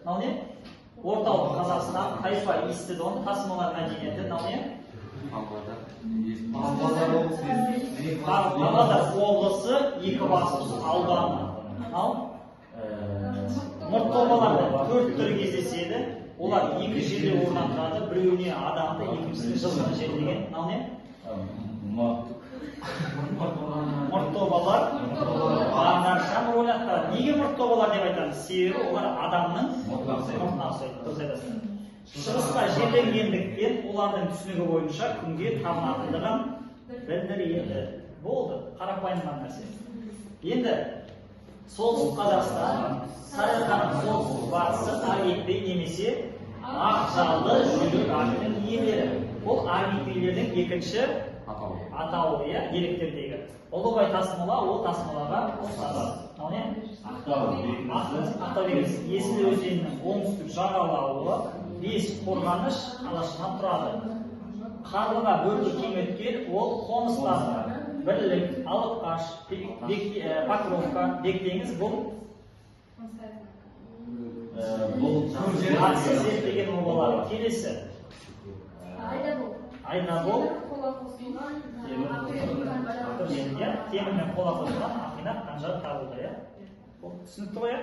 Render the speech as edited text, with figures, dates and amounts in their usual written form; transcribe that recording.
мынау не? Орталық Қазақстан, Тайпа Истидон, тасымалдар мәдениеті, мынау не? Павлодар облысы, Екібастұз ауданы. Мынау мұрттобалар 4 түрі кездеседі. Олар 2 жерде орнатылады. Біреуіне адамды, екіншісіне жылқыны жерлеген. Мынау не? Мұрттобалар барынша рөл атқарады. Неге мұрттобалар деп айтамыз? Себебі олар адамның мұртына ұқсайды. Дұрыс айтасың. Шығысқа жерленгендіктен олардың түсінігі бойынша күнге табынатындығын білдіреді. Болды, қарапайым нәрсе. Енді солтүстік Қазақстан, Сарыарқаның солтүстік батысы аргентей немесе ақжалды жүрек атының иелері. Ол аргентейлердің екінші атауы, деректердегі. Ұлыбай тасымала, ол тасымалаға ұқсатады. Мынау не? Ақтау деген Есіл өзенінің оңтүстік жағалауы 5 қорғаныш қалашығынан тұрады. Қарлыға бөлігі кең өткел, ол қоныстағы Бірлік, Алыпқаш, Покровка, Бектеңіз бұл ақсыз зерттеген обалары. Келесі Айдабол, темірмен қола қосылған ақинақ қанжар табылды. Түсінікті ғой?